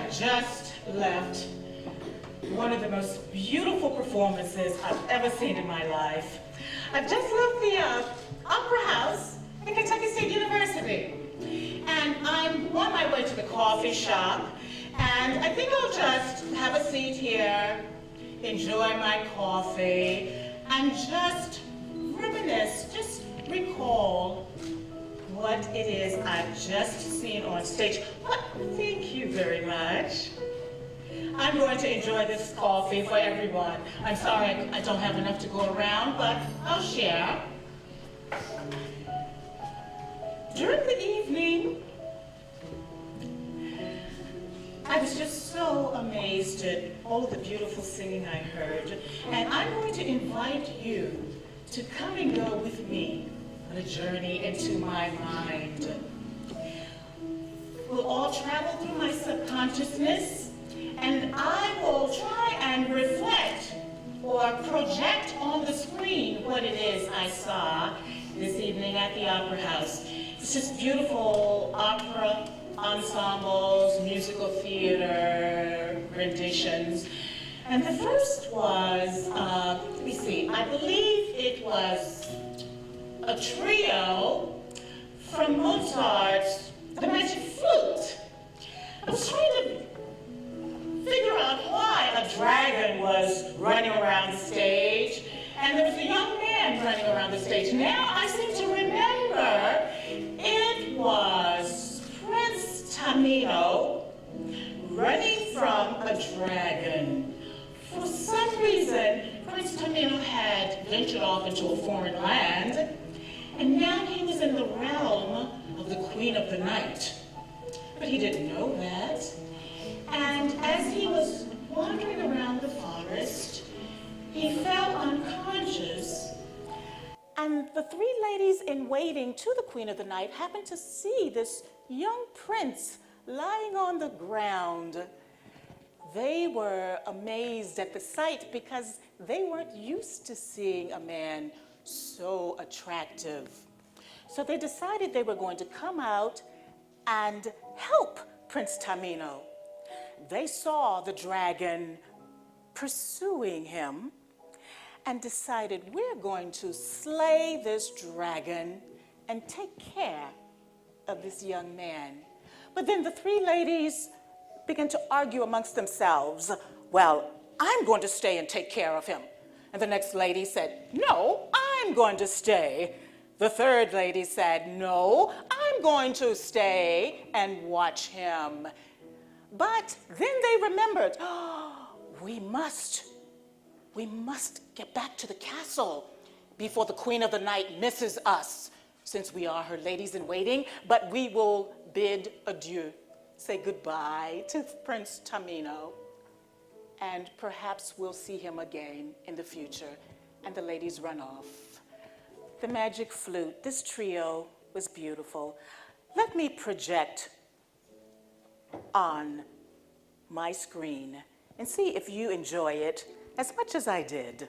have just left one of the most beautiful performances I've ever seen in my life. I've just left the Opera House at Kentucky State University. And I'm on my way to the coffee shop. And I think I'll just have a seat here, enjoy my coffee, and just reminisce, just recall what it is I've just seen on stage. But thank you very much. I'm going to enjoy this coffee for everyone. I'm sorry I don't have enough to go around, but I'll share. During the evening, I was just so amazed at all of the beautiful singing I heard, and I'm going to invite you to come and go with me on a journey into my mind. We'll all travel through my subconsciousness, and I will try and reflect or project on the screen what it is I saw this evening at the Opera House. It's just beautiful opera ensembles, musical theater renditions. And the first was, let me see, I believe it was a trio from Mozart's The Magic Flute. I was trying to figure out why a dragon was running around the stage, and there was a young man running around the stage. Now I seem to remember it was Prince Tamino running from a dragon. For some reason, Prince Tamino had ventured off into a foreign land, and now he was in the realm of the Queen of the Night. But he didn't know that. And as he was wandering around the forest, he fell unconscious. And the three ladies in waiting to the Queen of the Night happened to see this young prince lying on the ground. They were amazed at the sight because they weren't used to seeing a man so attractive. So they decided they were going to come out and help Prince Tamino. They saw the dragon pursuing him and decided, we're going to slay this dragon and take care of this young man. But then the three ladies began to argue amongst themselves. Well, I'm going to stay and take care of him. And the next lady said, no, I'm going to stay. The third lady said, no, I'm going to stay and watch him. But then they remembered, oh, we must get back to the castle before the Queen of the Night misses us, since we are her ladies in waiting. But we will bid adieu, say goodbye to Prince Tamino, and perhaps we'll see him again in the future. And the ladies run off. The Magic Flute, this trio was beautiful. Let me project on my screen and see if you enjoy it as much as I did.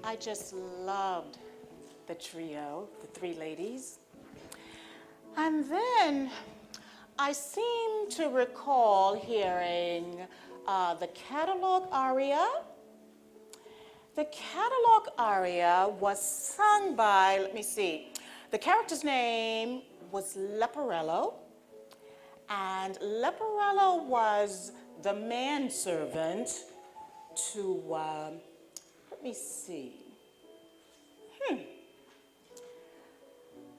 I just loved the trio, the three ladies. And then I seem to recall hearing the catalog aria. The catalog aria was sung by, let me see, the character's name was Leporello, and Leporello was the manservant to, let me see.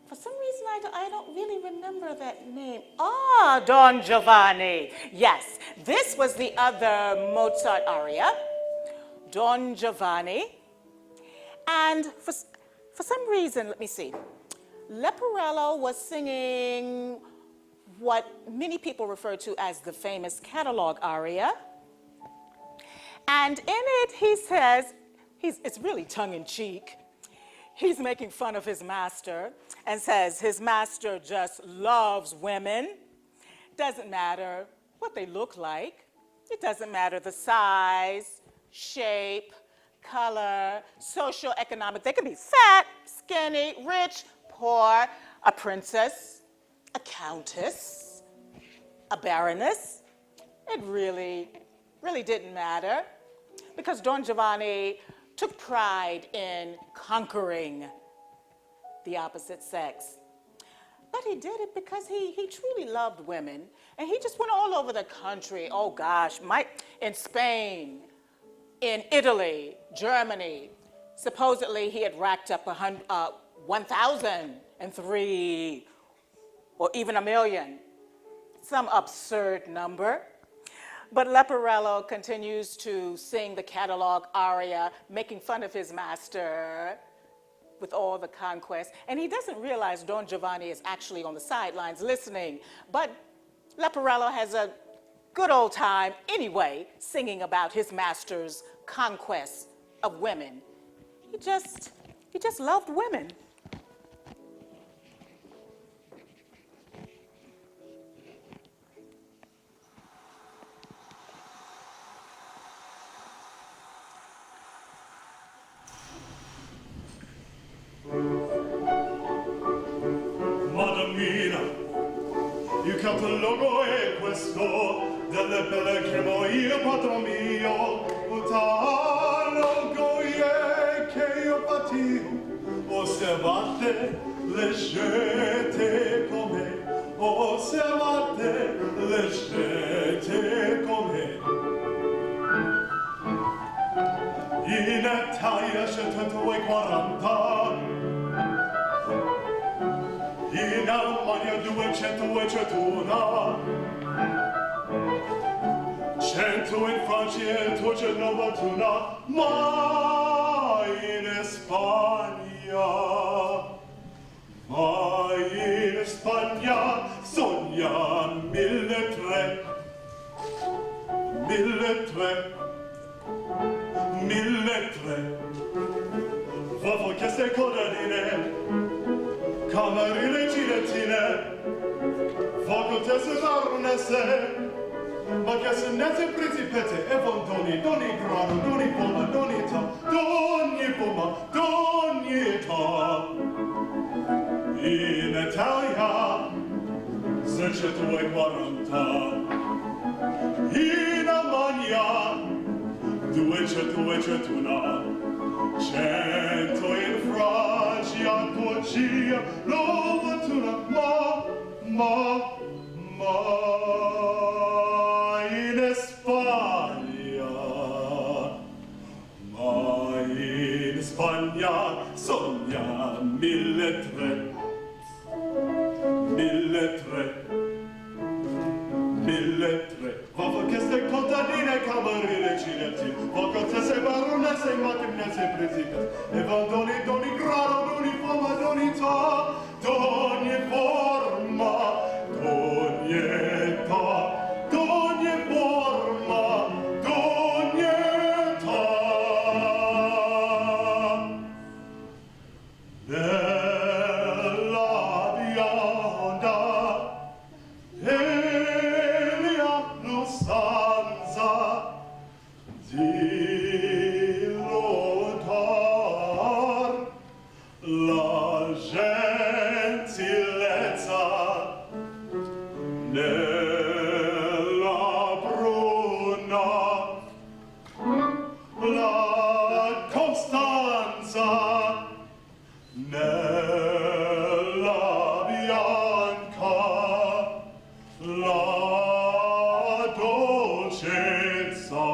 For some reason, I don't really remember that name. Ah, Don Giovanni. Yes, this was the other Mozart aria, Don Giovanni. And for some reason, let me see, Leporello was singing what many people refer to as the famous catalog aria. And in it, he says, it's really tongue-in-cheek. He's making fun of his master and says his master just loves women. Doesn't matter what they look like. It doesn't matter the size, shape, color, socioeconomic. They can be fat, skinny, rich, poor, a princess, a countess, a baroness. It really didn't matter because Don Giovanni took pride in conquering the opposite sex. But he did it because he truly loved women, and he just went all over the country. Oh gosh, in Spain, in Italy, Germany. Supposedly he had racked up 1,003 or even 1,000,000, some absurd number. But Leporello continues to sing the catalog aria, making fun of his master with all the conquest. And he doesn't realize Don Giovanni is actually on the sidelines listening. But Leporello has a good old time anyway, singing about his master's conquest of women. He just loved women. belle pellegrimo, il patron mio, utalo goie che io patio, osservate, leggete come, osservate, leggete come. In Italia c'è 140, in Almania 201, 100 in Francia e 291, ma in Spagna sogna 1.300, 1.300. Vafo che ste codanine, camarine gilettine, facoltesse baronesse, ma che se nette principette, e von doni grano, doni poma, doni età, doni poma, doni età. In Italia, 640, in Almania, 201, 100 in Francia, Turchia, 91, ma in Spagna sogna 1.300, 1.300. Vafo che ste contadine, camarine gilettine, facoltesse baronesse, macchinesse principesse, e van doni grano, doni forma, doni età, doni forma, doni età, doni forma, doni età. Nella bionda stanza di lodar la gentilezza nella bruna la costanza nella bianca la dolcezza.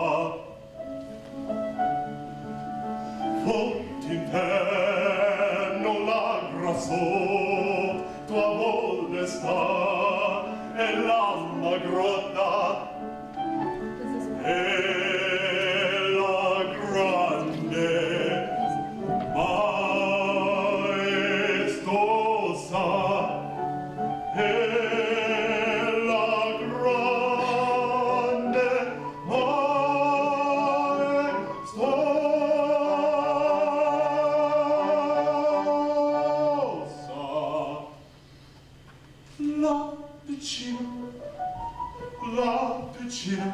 D'inverno la grasso tua volestà e l'alma grotta e la grande maestosa e la grande la piccina,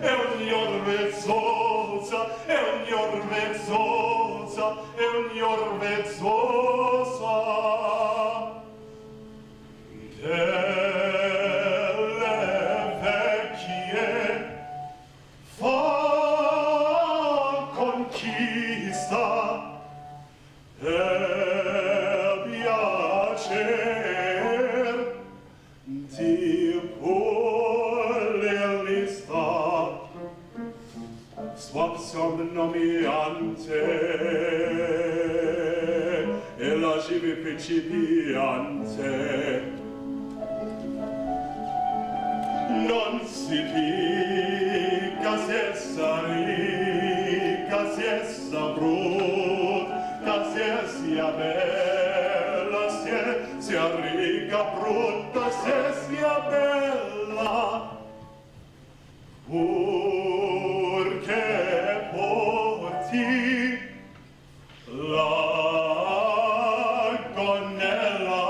è ognior vezzosa, delle vecchie fa conquista e piacer di polilista swap somnomiante e la givi principiante non si picca si essa ricca si essa brutta si sia bella sia ricca brutta sia bella purché porti la gonnella.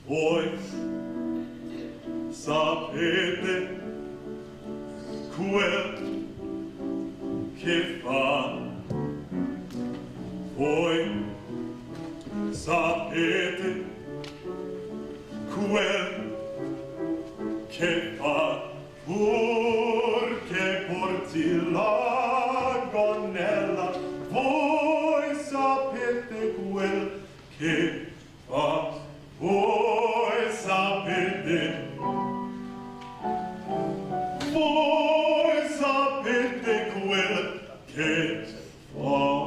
Voi sapete quel che fa, voi sapete quel che fa pur che porti la gonnella, voi sapete quel che fa, voi sapete quel che fa.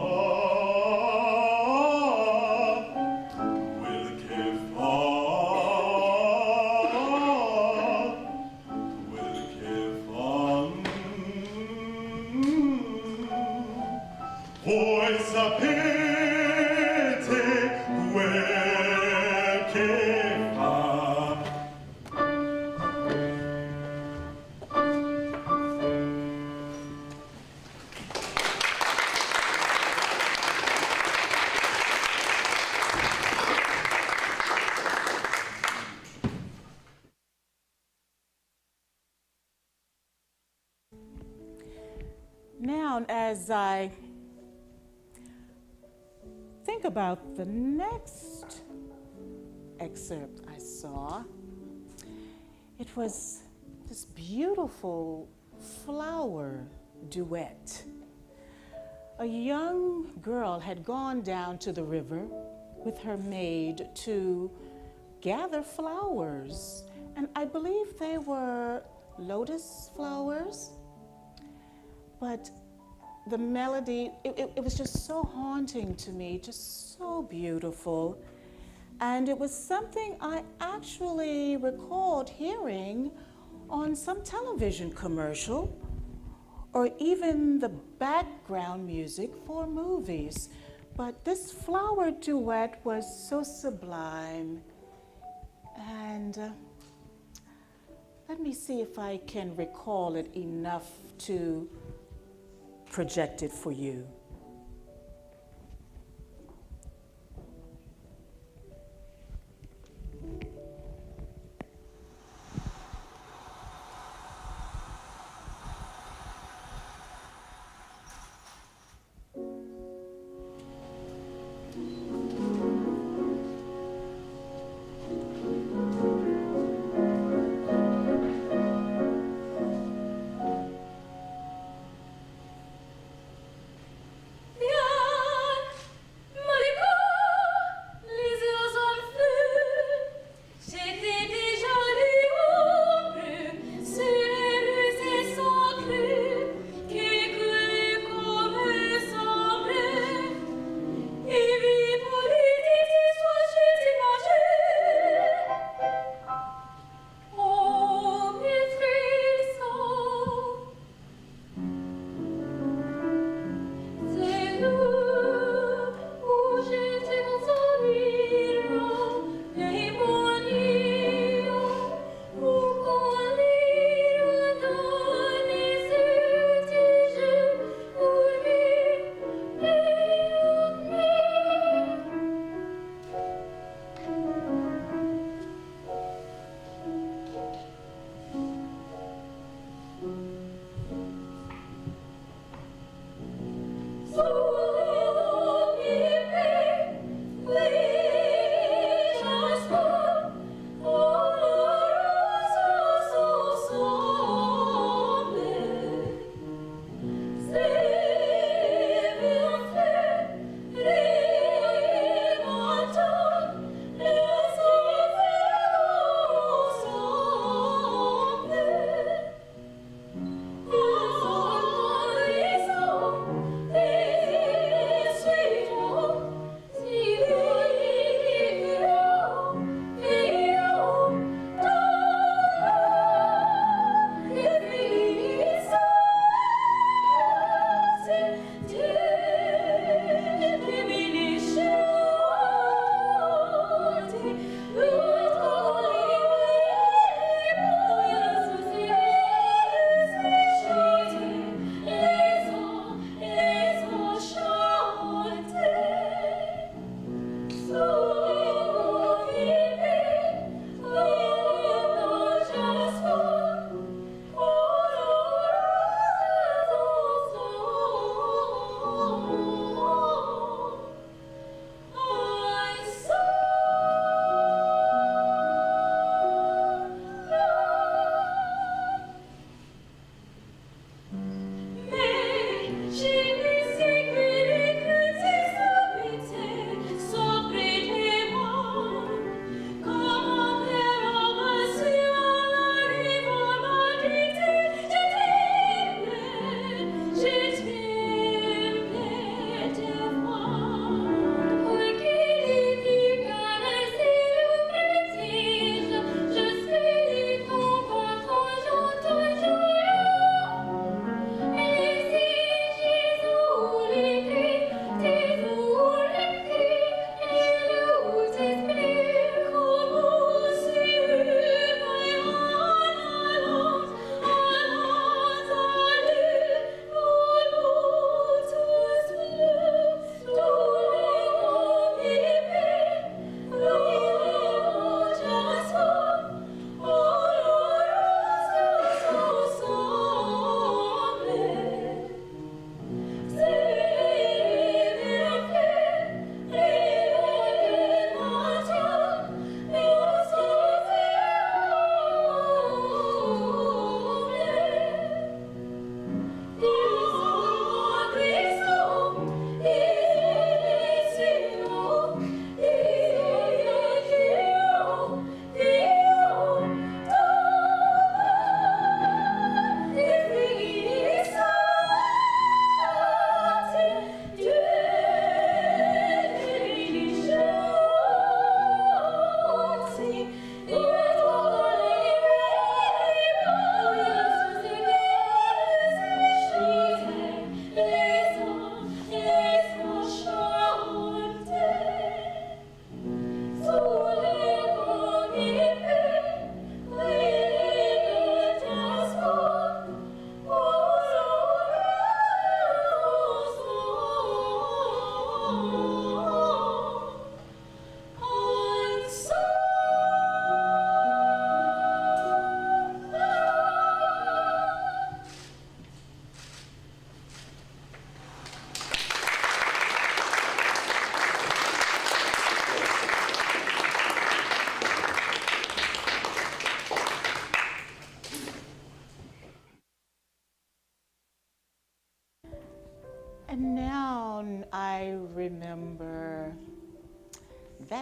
Voi sapete quel che fa. Now, as I think about the next excerpt I saw, it was this beautiful flower duet. A young girl had gone down to the river with her maid to gather flowers, and I believe they were lotus flowers. But the melody, it was just so haunting to me, just so beautiful. And it was something I actually recalled hearing on some television commercial, or even the background music for movies. But this flower duet was so sublime. And let me see if I can recall it enough to project it for you.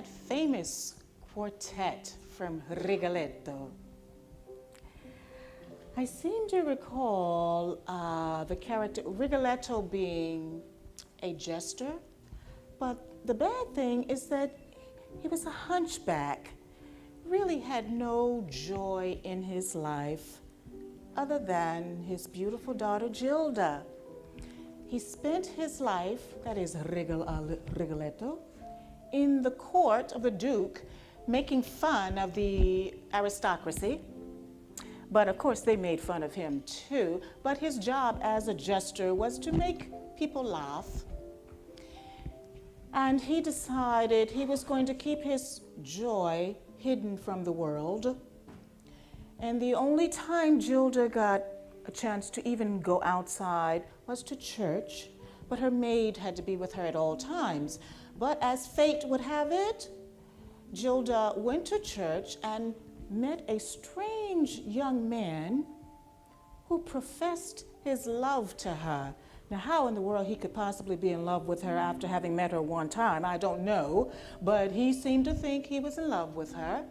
that famous quartet from Rigoletto. I seem to recall the character Rigoletto being a jester, but the bad thing is that he was a hunchback, really had no joy in his life other than his beautiful daughter Gilda. He spent his life, that is Rigoletto, in the court of the Duke, making fun of the aristocracy. But of course they made fun of him too. But his job as a jester was to make people laugh. And he decided he was going to keep his joy hidden from the world. And the only time Gilda got a chance to even go outside was to church, but her maid had to be with her at all times. But as fate would have it, Gilda went to church and met a strange young man who professed his love to her. Now, how in the world he could possibly be in love with her after having met her one time, I don't know, but he seemed to think he was in love with her.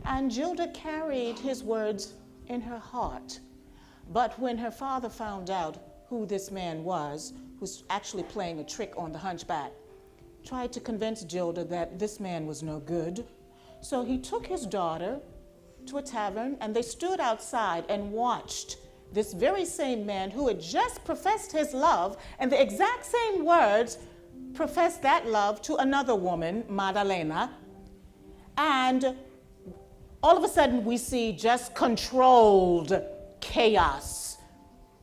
And Gilda carried his words in her heart. But when her father found out who this man was, who's actually playing a trick on the hunchback, tried to convince Gilda that this man was no good. So he took his daughter to a tavern, and they stood outside and watched this very same man who had just professed his love, and the exact same words, professed that love to another woman, Maddalena. And all of a sudden we see just controlled chaos.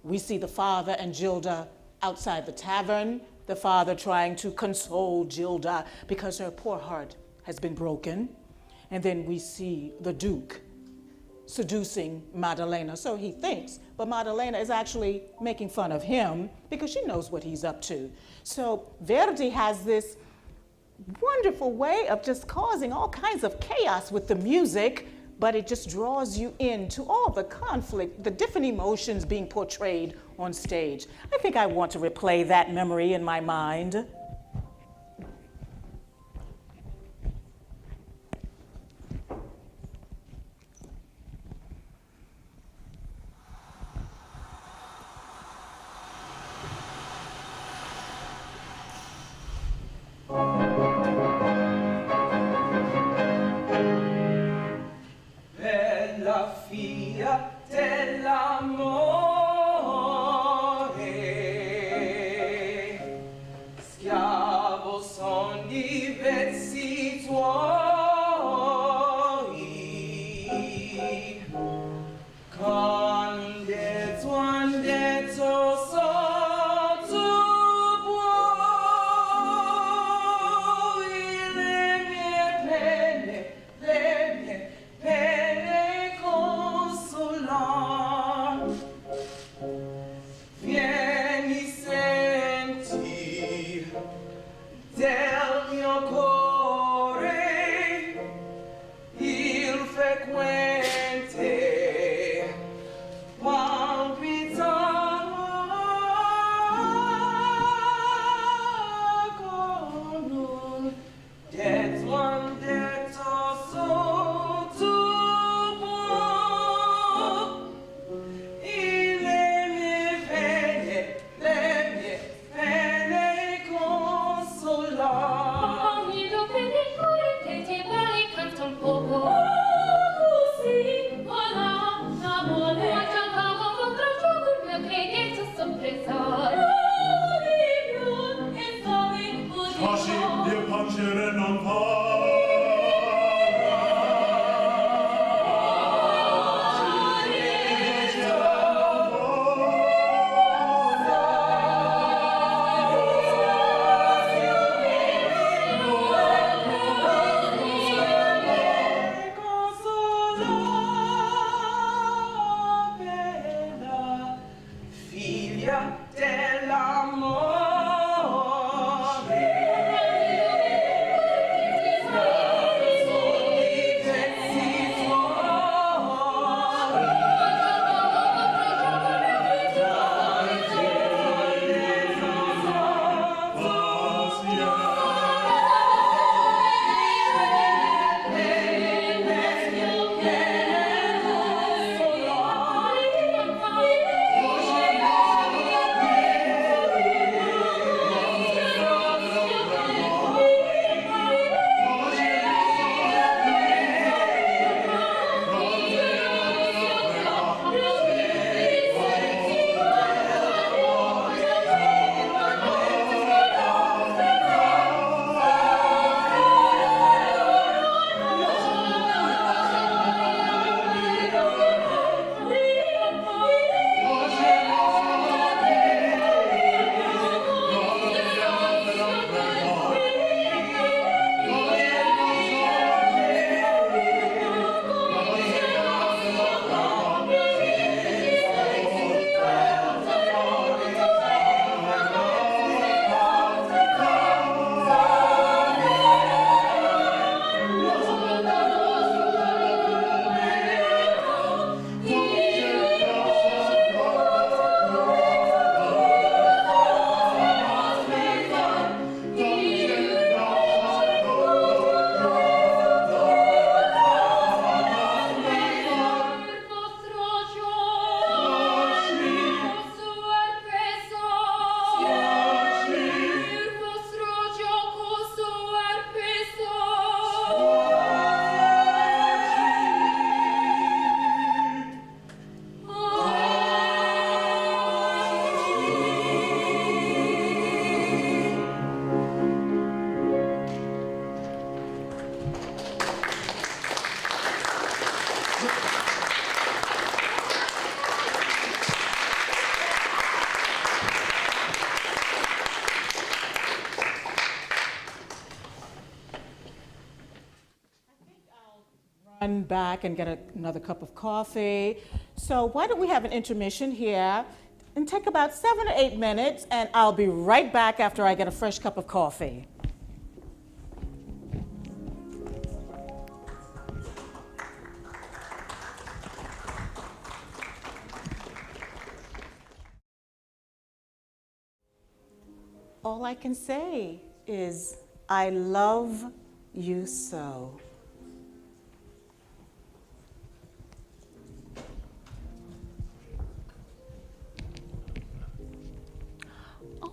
We see the father and Gilda outside the tavern, the father trying to console Gilda because her poor heart has been broken. And then we see the Duke seducing Maddalena, so he thinks, but Maddalena is actually making fun of him because she knows what he's up to. So Verdi has this wonderful way of just causing all kinds of chaos with the music, but it just draws you into all the conflict, the different emotions being portrayed on stage. I think I want to replay that memory in my mind. Pene con run back and get another cup of coffee. So why don't we have an intermission here and take about 7 or 8 minutes, and I'll be right back after I get a fresh cup of coffee. All I can say is, I love you so.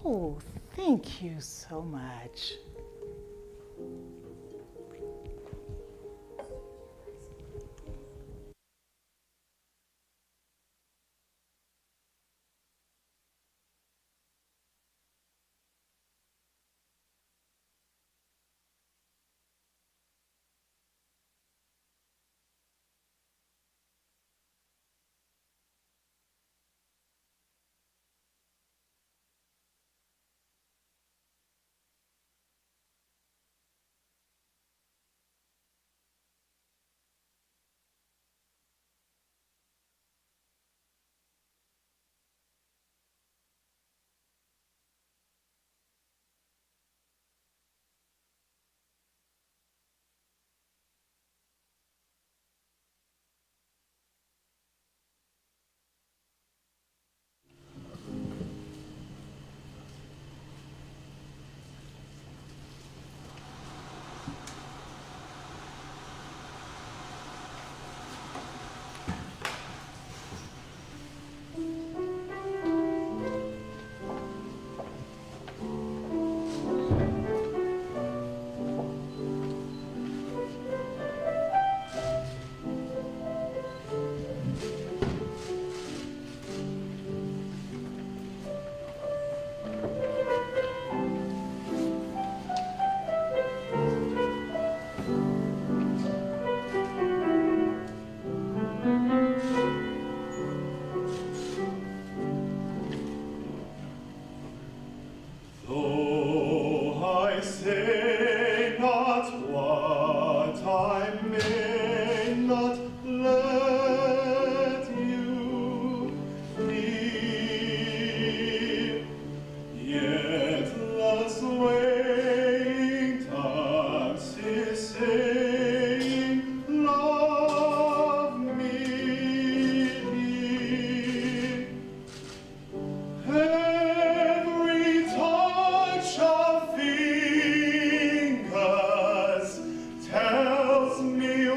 Oh, thank you so much. Tells me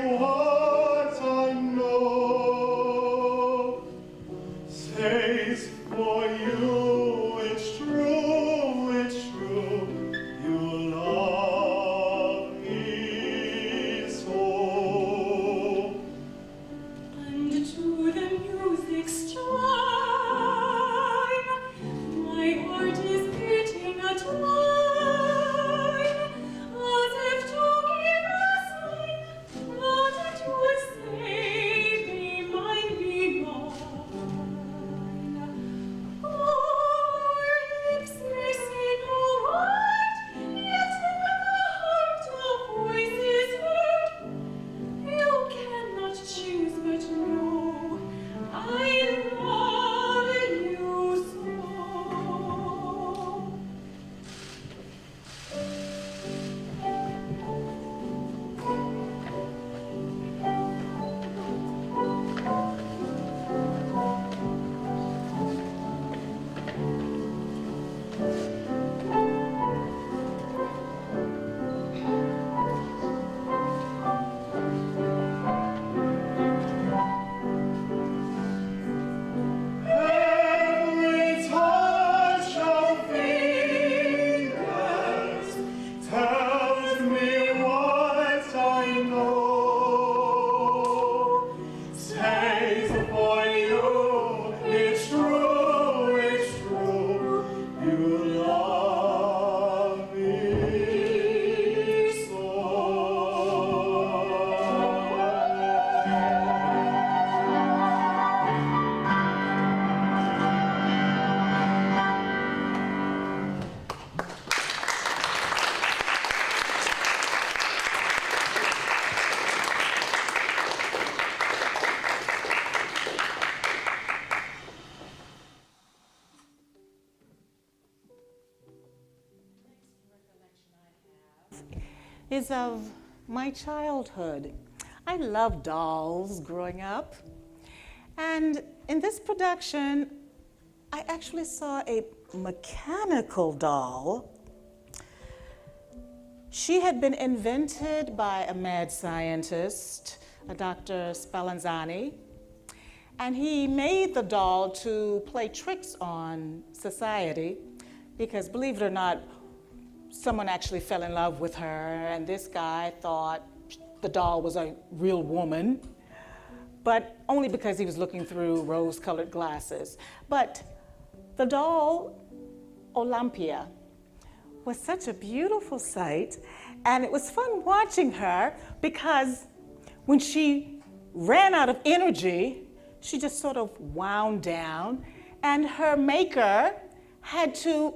is of my childhood. I loved dolls growing up. And in this production, I actually saw a mechanical doll. She had been invented by a mad scientist, a Dr. Spallanzani, and he made the doll to play tricks on society because, believe it or not, someone actually fell in love with her, and this guy thought the doll was a real woman, but only because he was looking through rose-colored glasses. But the doll, Olympia, was such a beautiful sight, and it was fun watching her because when she ran out of energy, she just sort of wound down, and her maker had to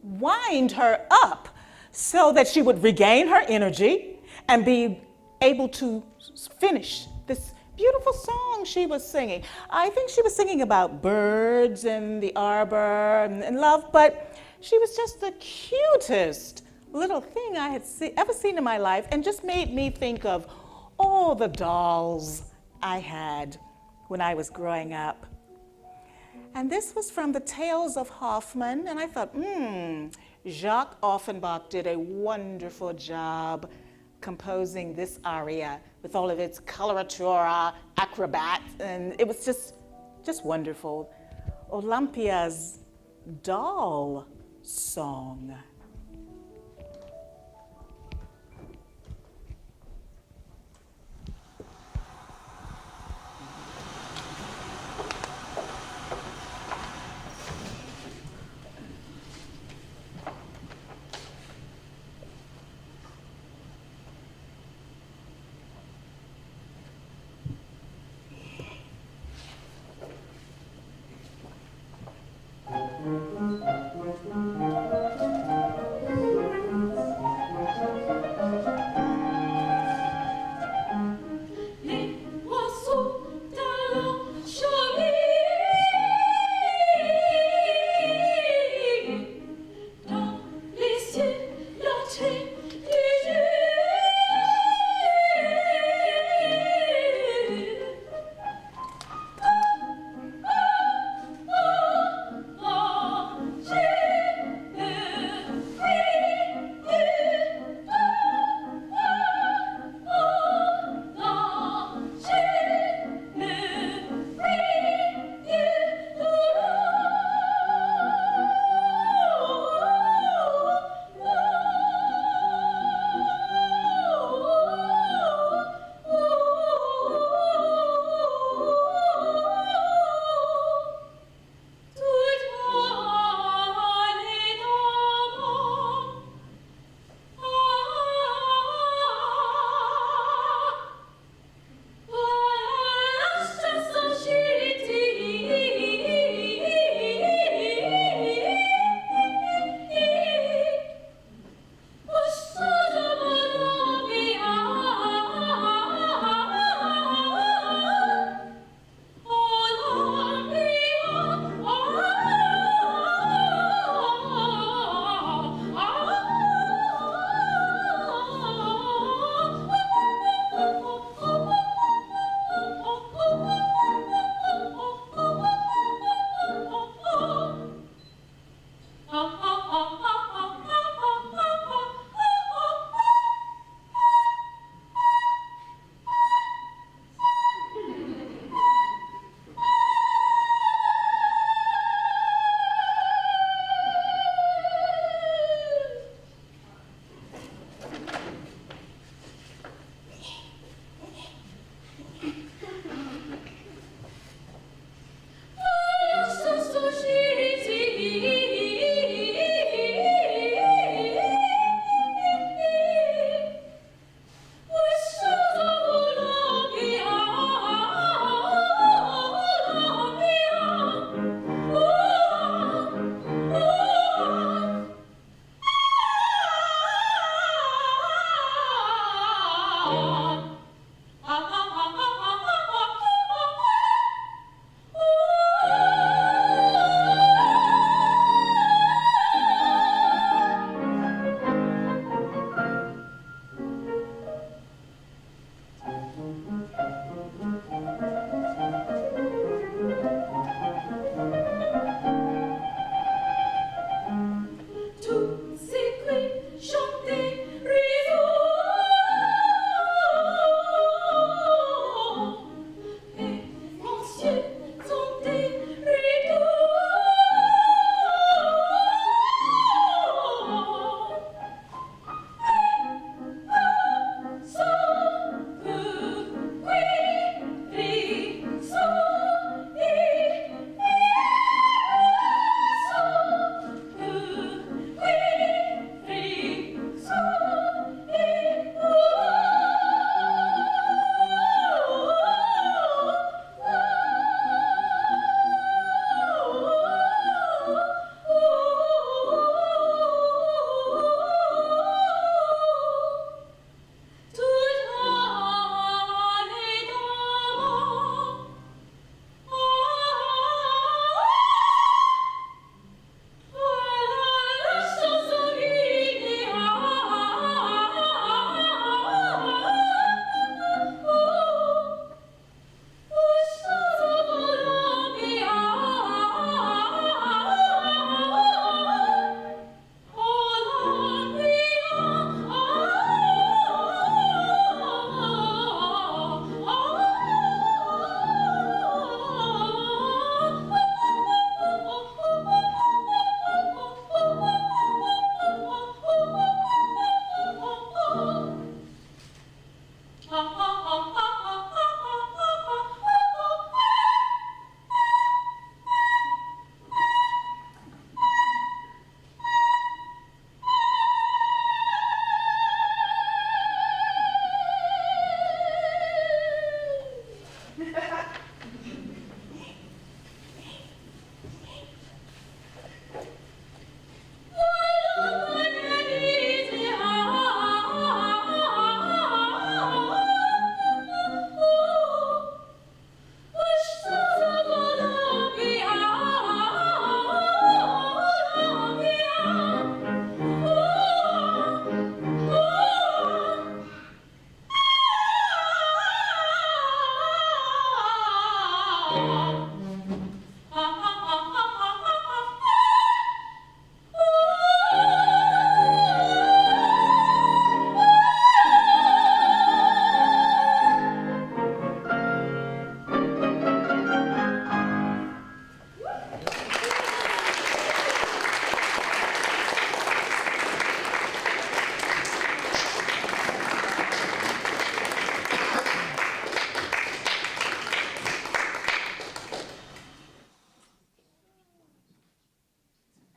wind her up so that she would regain her energy and be able to finish this beautiful song she was singing. I think she was singing about birds and the arbor and love, but she was just the cutest little thing I had ever seen in my life, and just made me think of all the dolls I had when I was growing up. And this was from the Tales of Hoffmann, and I thought, Jacques Offenbach did a wonderful job composing this aria with all of its coloratura, acrobats, and it was just wonderful. Olympia's doll song.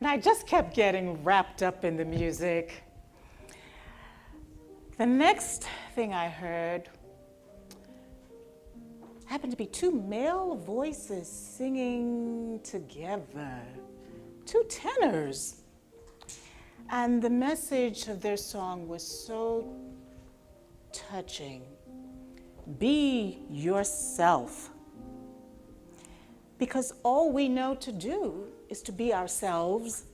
And I just kept getting wrapped up in the music. The next thing I heard happened to be two male voices singing together, two tenors. And the message of their song was so touching. Be yourself. Because all we know to do is to be ourselves.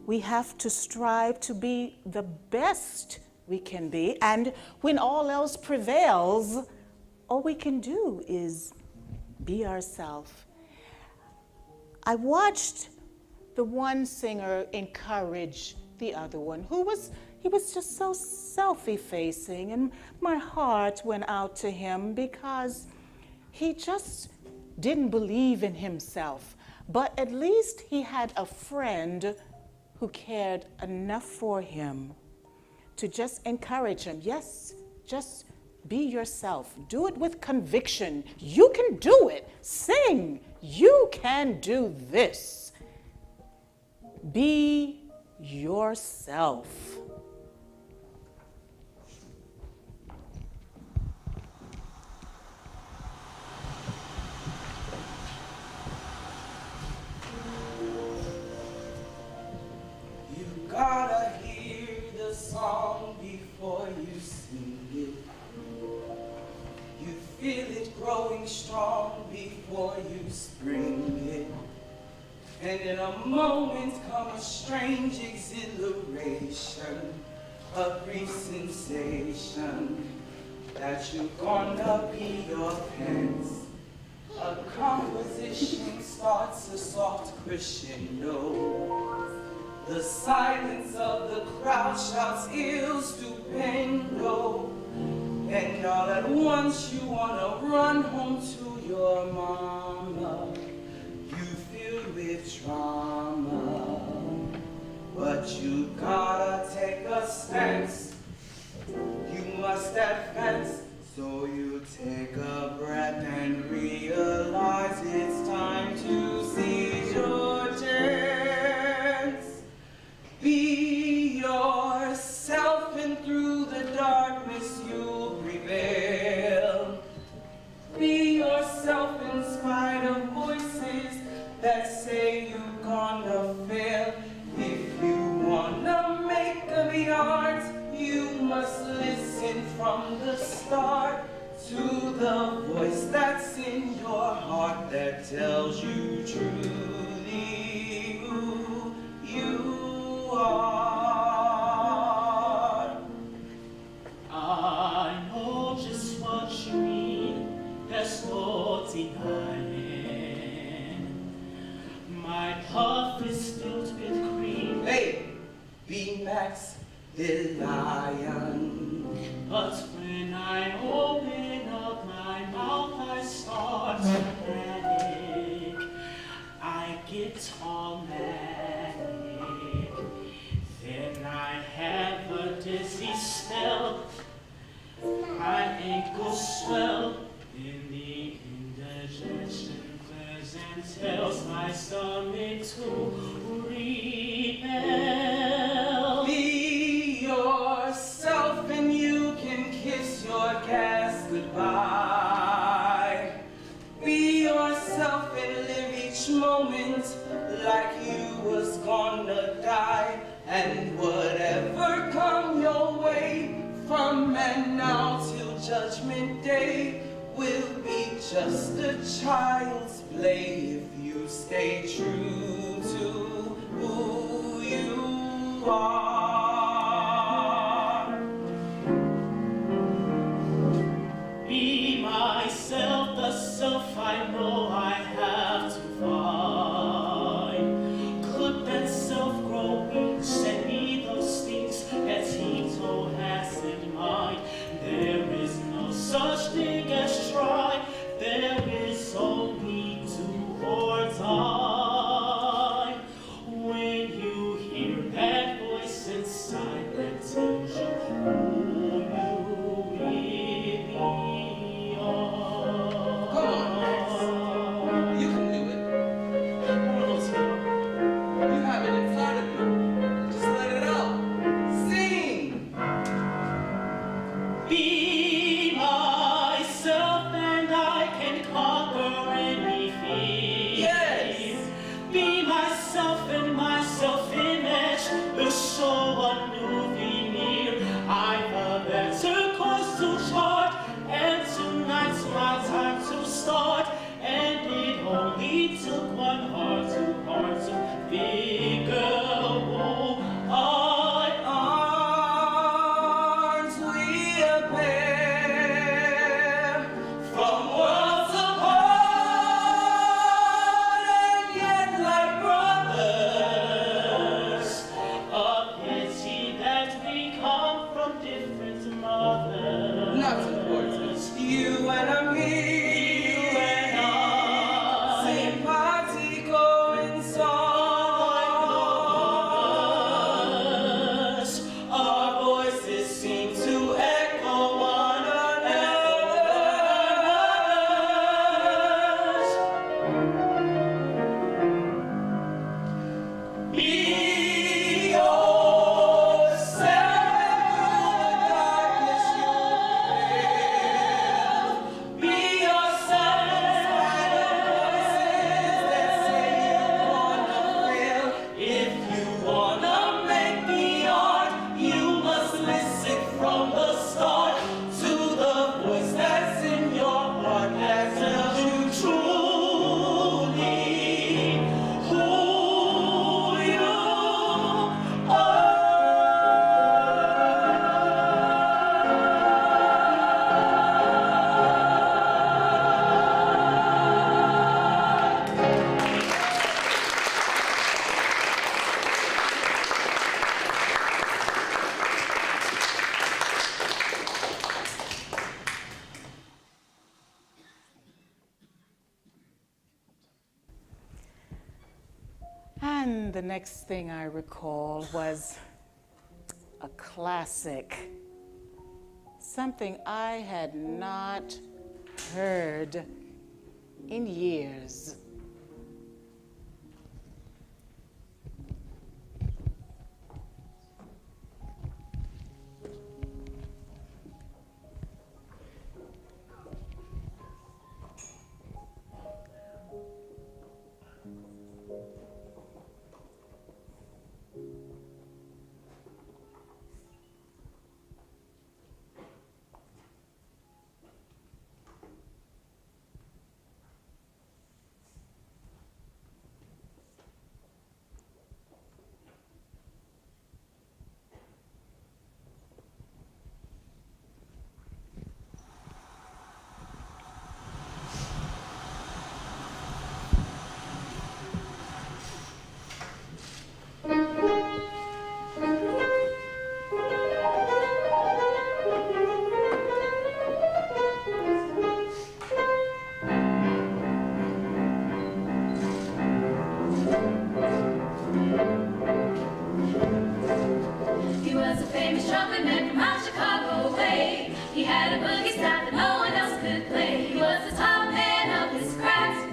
We have to strive to be the best we can be. And when all else prevails, all we can do is be ourselves. I watched the one singer encourage the other one, he was just so self-effacing, and my heart went out to him because he just didn't believe in himself. But at least he had a friend who cared enough for him to just encourage him. Yes, just be yourself. Do it with conviction. You can do it. Sing. You can do this. Be yourself. Gotta hear the song before you sing it. You feel it growing strong before you spring it. And in a moment come a strange exhilaration, a brief sensation. that you're gonna be your pants. A composition starts a soft crescendo. The silence of the crowd shouts il stupendo. And all at once you wanna run home to your mama. You feel with trauma, but you gotta take a stance. You must advance, so you take a breath and realize it's time to seize your chance. Be yourself, and through the darkness you'll prevail. Be yourself in spite of voices that say you're gonna fail. If you wanna make the art, you must listen from the start to the voice that's in your heart that tells you truly who you are. I know just what you mean, there's no denying. My puff is filled with cream. Hey, be Max the lion. But when I open up my mouth, I start to panic. I get all manic. Then I have a dizzy spell. My ankles swell. In the indigestion flares and tells my stomach to rebel. Be yourself, and you can kiss your gas goodbye. Be yourself and live each moment like you was gonna die. And whatever come your way from now till Judgment Day will be just a child's play if you stay true to who you are. Be myself, the self I know I have to find. Could that self grow weak? Send me those things that Tito has in mind. There is no such thing as try. There is only do or die. When you hear that voice inside that tells you who you really are. Come on, Max. And the next thing I recall was a classic, something I had not heard in years. He was a famous trumpet man from out Chicago way. He had a boogie style that no one else could play. He was the top man of his craft.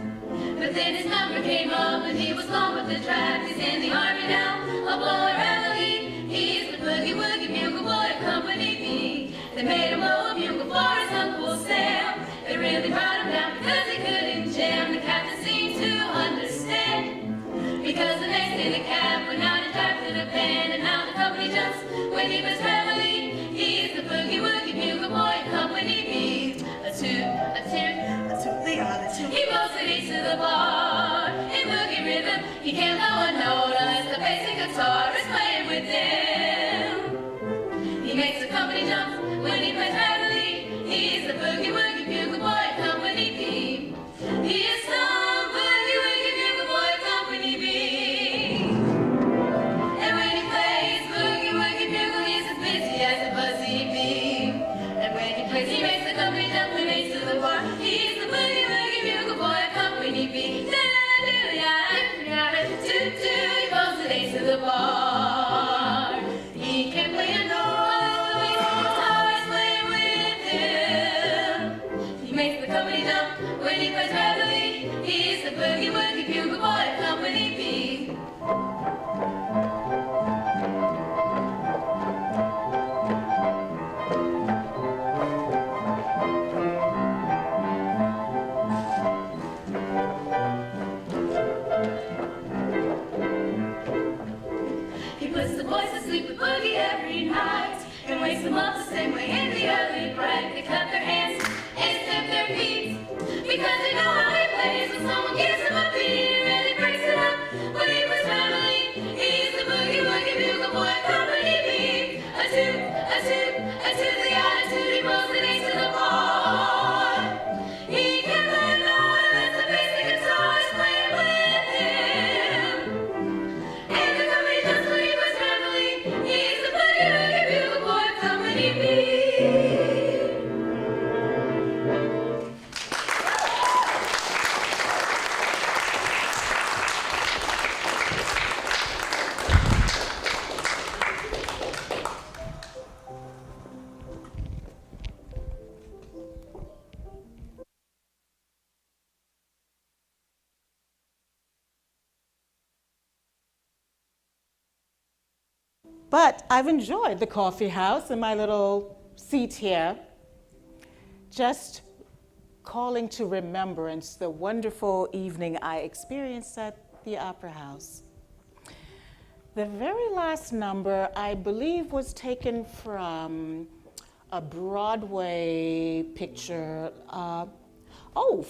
But then his number came up and he was gone with the draft. He's in the army now, a blowing reveille. He's the boogie woogie bugle boy of Company B. They made him blow a bugle for his Uncle Sam. They really brought him down because he couldn't jam. The captain seemed to understand, because the next day the cab went out and drafted a band. And now the company jumps when he was reveille. He's the boogie woogie bugle boy of Company B. A toot, a toot, a toot, the other toot. He blows it to the bar in boogie rhythm. He can't blow a note unless the basic guitar is playing with him. He makes the company jump when he plays reveille. He's the boogie woogie bugle boy of Company B. He is some boogie woogie bugle boy of Company B. And when he plays boogie woogie bugle, he's as busy as a buzzy bee. And when he plays, he makes the company jump when he's to the bar. He's the boogie woogie bugle boy of Company B. Toot toot, he blows the days to the bar. He can play a note unless the basic guitar is playing with him. He makes the company jump when he plays reveille. He's the boogie woogie bugle boy of Company B. He puts the boys to sleep with boogie every night and wakes them up the same way in the early bright. They clap their hands and stamp their feet because they know how he plays. When someone gives him a beat, he really breaks it up. When he was reveille, he's the boogie woogie bugle boy of Company B. A toot, a toot, a toot, the attitude, he blows the days to the bar. He can play a note unless the basic guitar is playing with him. And the company jumps when he was reveille. He's the boogie woogie bugle boy of Company B. But I've enjoyed the coffee house and my little seat here, just calling to remembrance the wonderful evening I experienced at the Opera House. The very last number, I believe, was taken from a Broadway picture,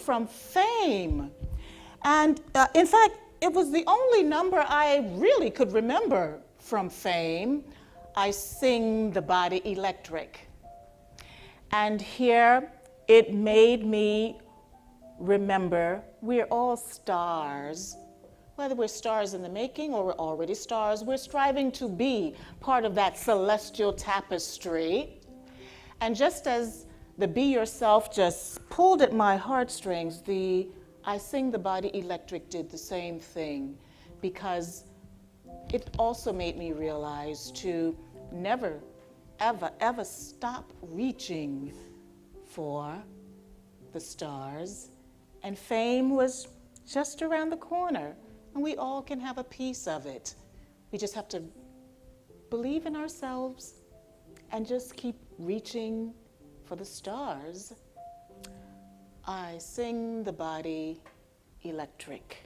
from Fame. And in fact, it was the only number I really could remember from Fame. I Sing the Body Electric. And here it made me remember we're all stars. Whether we're stars in the making or we're already stars, we're striving to be part of that celestial tapestry. And just as the Be Yourself just pulled at my heartstrings, the I Sing the Body Electric did the same thing, because it also made me realize to never, ever, ever stop reaching for the stars. And fame was just around the corner, and we all can have a piece of it. We just have to believe in ourselves and just keep reaching for the stars. I sing the body electric.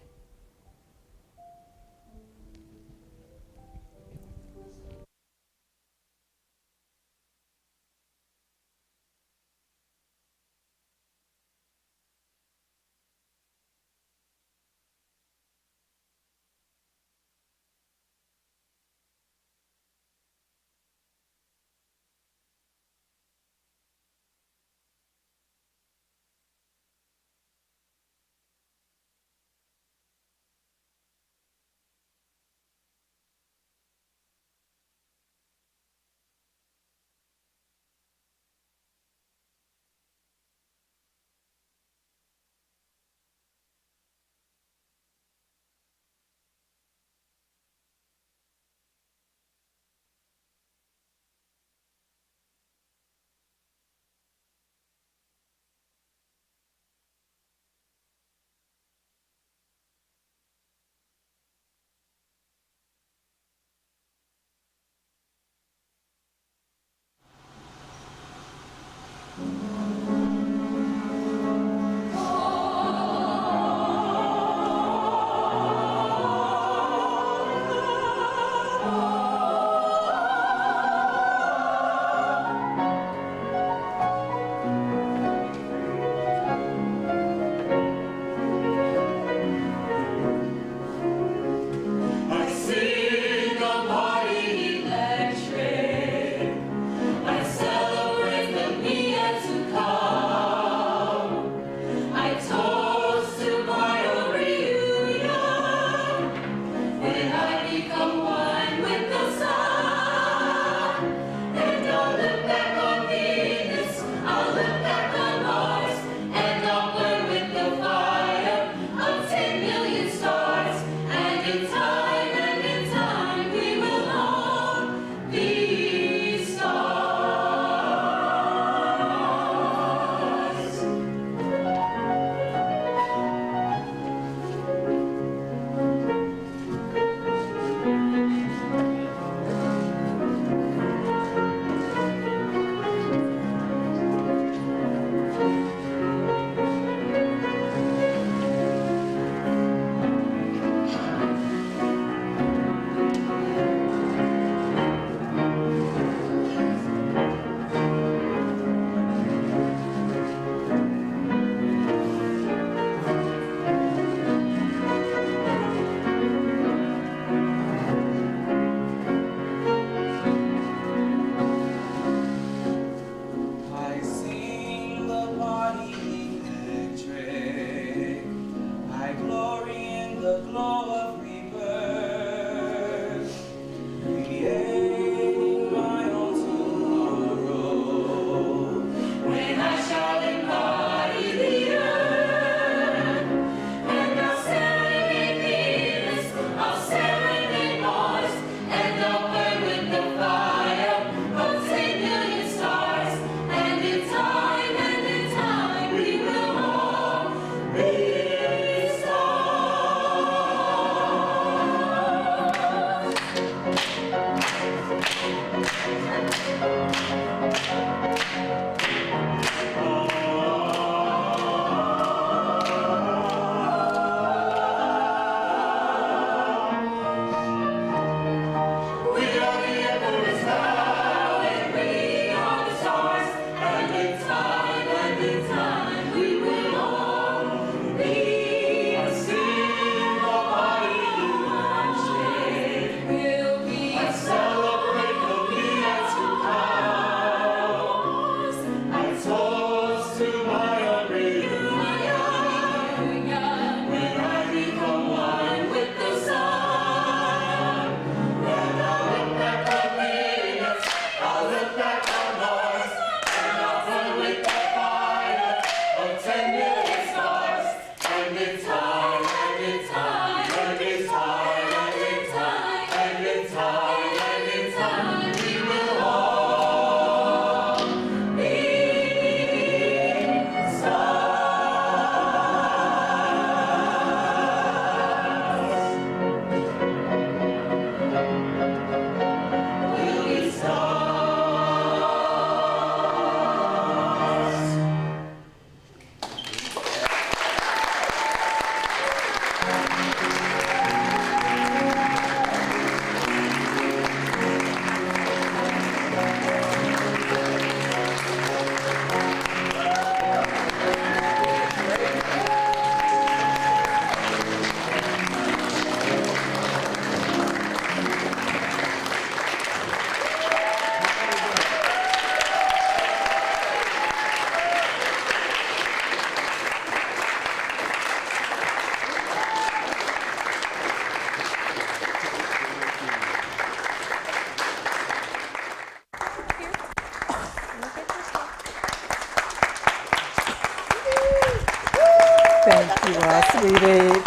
Thank you, sweetie.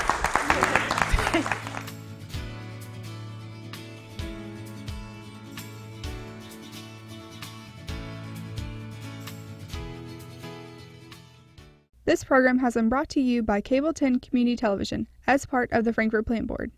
This program has been brought to you by Cable 10 Community Television as part of the Frankfort Plant Board.